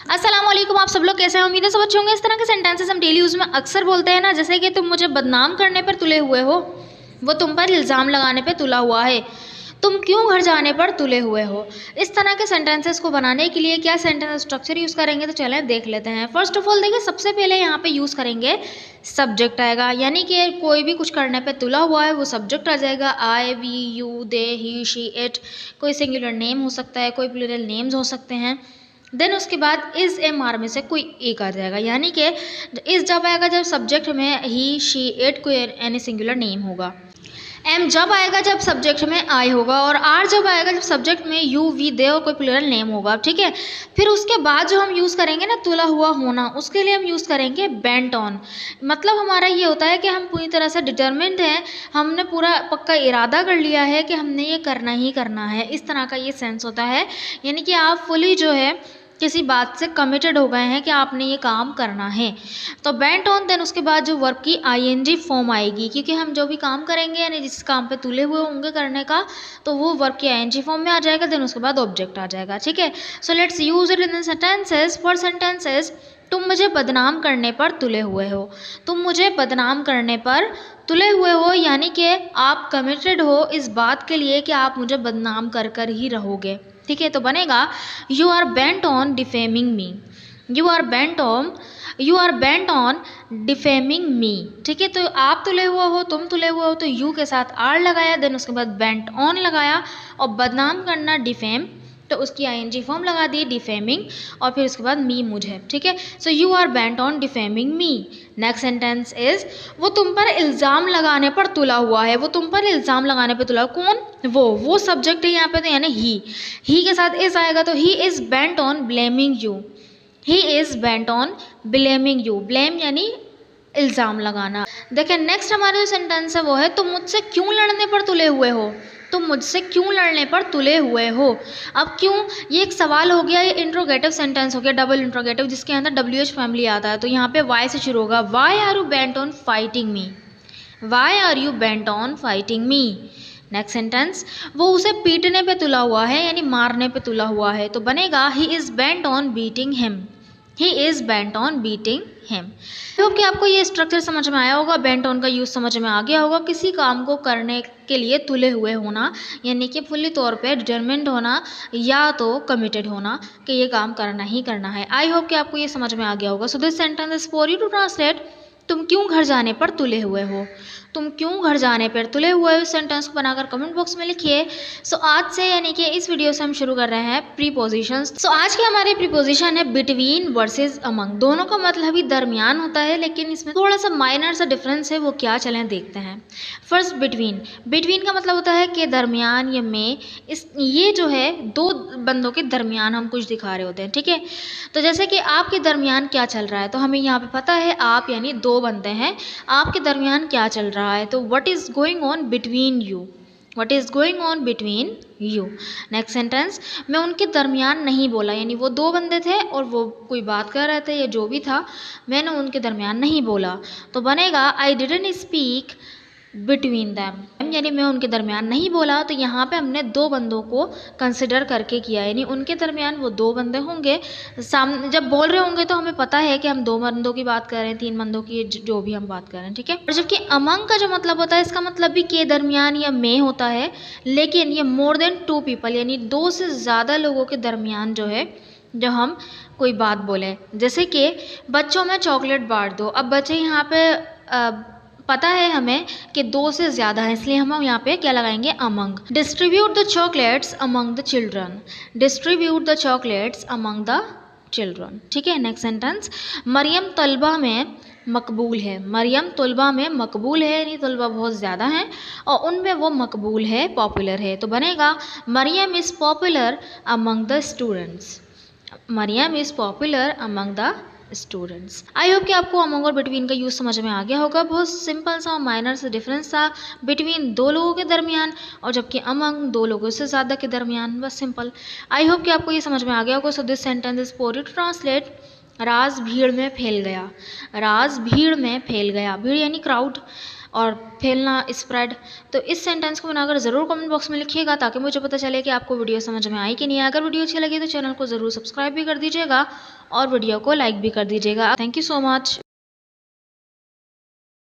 अस्सलाम वालेकुम। आप सब लोग कैसे हैं? उम्मीद है सब अच्छे होंगे। इस तरह के सेंटेंसेस हम डेली यूज़ में अक्सर बोलते हैं ना, जैसे कि तुम मुझे बदनाम करने पर तुले हुए हो, वो तुम पर इल्ज़ाम लगाने पे तुला हुआ है, तुम क्यों घर जाने पर तुले हुए हो। इस तरह के सेंटेंसेस को बनाने के लिए क्या सेंटेंस स्ट्रक्चर यूज़ करेंगे, तो चलें देख लेते हैं। फर्स्ट ऑफ ऑल देखिए, सबसे पहले यहाँ पे यूज़ करेंगे सब्जेक्ट आएगा, यानी कि कोई भी कुछ करने पे तुला हुआ है वो सब्जेक्ट आ जाएगा। I, we, you, they, he, she, it. कोई सिंगुलर नेम हो सकता है, कोई प्लूरल नेम्स हो सकते हैं। देन उसके बाद इज एम आर में से कोई एक आ जाएगा, यानी कि इज जब आएगा जब सब्जेक्ट में ही, शी, इट कोई एनी सिंगुलर नेम होगा। एम जब आएगा जब सब्जेक्ट में आई होगा, और आर जब आएगा जब सब्जेक्ट में यू, वी, दे और कोई प्लूरल नेम होगा। ठीक है। फिर उसके बाद जो हम यूज़ करेंगे ना तुला हुआ होना, उसके लिए हम यूज़ करेंगे बेंट ऑन। मतलब हमारा ये होता है कि हम पूरी तरह से डिटर्मिन्ड हैं, हमने पूरा पक्का इरादा कर लिया है कि हमने ये करना ही करना है। इस तरह का ये सेंस होता है, यानी कि आप फुली जो है किसी बात से कमिटेड हो गए हैं कि आपने ये काम करना है। तो बेंट ऑन, देन उसके बाद जो वर्ब की आईएनजी फॉर्म आएगी, क्योंकि हम जो भी काम करेंगे यानी जिस काम पे तुले हुए होंगे करने का, तो वो वर्ब की आईएनजी फॉर्म में आ जाएगा। देन उसके बाद ऑब्जेक्ट आ जाएगा। ठीक है। So let's use it in sentences. For sentences, तुम मुझे बदनाम करने पर तुले हुए हो। तुम मुझे बदनाम करने पर तुले हुए हो, यानी कि आप कमिटेड हो इस बात के लिए कि आप मुझे बदनाम कर कर ही रहोगे। ठीक है। तो बनेगा you are bent on defaming me. You are bent on defaming me. ठीक है। तो आप तुले हुए हो, तुम तुले हुए हो, तो यू के साथ आर लगाया, देन उसके बाद बेंट ऑन लगाया, और बदनाम करना डिफेम, तो उसकी आईएनजी फॉर्म लगा दी डिफेमिंग, और फिर उसके बाद मी मुझे। ठीक है। So you are bent on defaming me. Next sentence is वो तुम पर इल्ज़ाम लगाने पर तुला हुआ है। वो तुम पर इल्ज़ाम लगाने पर तुला, कौन? वो सब्जेक्ट है यहाँ पे, तो यानी ही के साथ इज आएगा, तो he is bent on blaming you. He is bent on blaming you. Blame यानी इल्ज़ाम लगाना। देखिए नेक्स्ट हमारा जो सेंटेंस है वो है तुम मुझसे क्यों लड़ने पर तुले हुए हो। तुम मुझसे क्यों लड़ने पर तुले हुए हो। अब क्यों, ये एक सवाल हो गया, ये इंट्रोगेटिव सेंटेंस हो गया, डबल इंट्रोगेटिव, जिसके अंदर WH फैमिली आता है। तो यहाँ पे वाई से शुरू होगा। Why are you bent on fighting me. Why are you bent on fighting me. Next sentence, वो उसे पीटने पे तुला हुआ है, यानी मारने पे तुला हुआ है। तो बनेगा he is bent on beating him. He is bent on beating him. I hope कि आपको ये स्ट्रक्चर समझ में आया होगा, बेंट ऑन का यूज़ समझ में आ गया होगा। किसी काम को करने के लिए तुले हुए होना, यानी कि फुल्ली तौर पे डिटरमिन्ड होना या तो कमिटेड होना कि ये काम करना ही करना है। आई होप कि आपको ये समझ में आ गया होगा। So this sentence is for you to translate. तुम क्यों घर जाने पर तुले हुए हो। तुम क्यों घर जाने पर तुले हुए हो, इस सेंटेंस को बनाकर कमेंट बॉक्स में लिखिए। सो आज से यानी कि इस वीडियो से हम शुरू कर रहे हैं प्रीपोजिशंस। सो आज के हमारे प्रीपोजिशन है बिटवीन वर्सेस अमंग। दोनों का मतलब ही दरमियान होता है, लेकिन इसमें थोड़ा सा माइनर सा डिफरेंस है, वो क्या चलें देखते हैं। First between. बिटवीन का मतलब होता है कि दरमियान या में। ये जो है दो बंदों के दरमियान हम कुछ दिखा रहे होते हैं। ठीक है। तो जैसे कि आपके दरमियान क्या चल रहा है, तो हमें यहाँ पे पता है आप यानी दो बंदे हैं, आपके दरमियान क्या चल रहा है, तो what is going on between you. What is going on between you. Next sentence, मैं उनके दरमियान नहीं बोला, यानी वो दो बंदे थे और वो कोई बात कर रहे थे या जो भी था, मैंने उनके दरमियान नहीं बोला। तो बनेगा I didn't speak between them, यानी मैं उनके दरमियान नहीं बोला। तो यहाँ पे हमने दो बंदों को कंसिडर करके किया, यानी उनके दरमियान वो दो बंदे होंगे। सामने जब बोल रहे होंगे तो हमें पता है कि हम दो बंदों की बात कर रहे हैं, तीन बंदों की, जो भी हम बात कर रहे हैं। ठीक है। और जबकि अमंग का जो मतलब होता है, इसका मतलब भी के दरमियान या में होता है, लेकिन ये मोर देन टू पीपल, यानी दो से ज़्यादा लोगों के दरमियान जो है, जो हम कोई बात बोले। जैसे कि बच्चों में चॉकलेट बांट दो। अब बच्चे यहाँ पे पता है हमें कि दो से ज़्यादा है, इसलिए हम यहाँ पे क्या लगाएंगे, among. Distribute the chocolates among the children. Distribute the chocolates among the children. ठीक है। नेक्स्ट सेंटेंस, मरियम तलबा में मकबूल है। मरियम तलबा में मकबूल है, यानी तलबा बहुत ज़्यादा हैं और उनमें वो मकबूल है, पॉपुलर है। तो बनेगा Mariam is popular among the students. Mariam is popular among the students. I hope कि आपको अमंग और बिटवीन का यूज़ समझ में आ गया होगा। बहुत सिंपल सा माइनर सा डिफरेंस था बिटवीन दो लोगों के दरमियान, और जबकि अमंग दो लोगों से ज़्यादा के दरमियान, बस सिंपल। आई होप कि आपको ये समझ में आ गया होगा। So this sentence is for you to translate. Raj भीड़ में फैल गया। राज भीड़ में फैल गया। भीड़ यानी क्राउड। और फैलना स्प्रेड। तो इस सेंटेंस को बनाकर ज़रूर कमेंट बॉक्स में लिखिएगा ताकि मुझे पता चले कि आपको वीडियो समझ में आई कि नहीं। अगर वीडियो अच्छी लगी तो चैनल को ज़रूर सब्सक्राइब भी कर दीजिएगा और वीडियो को लाइक भी कर दीजिएगा। Thank you so much.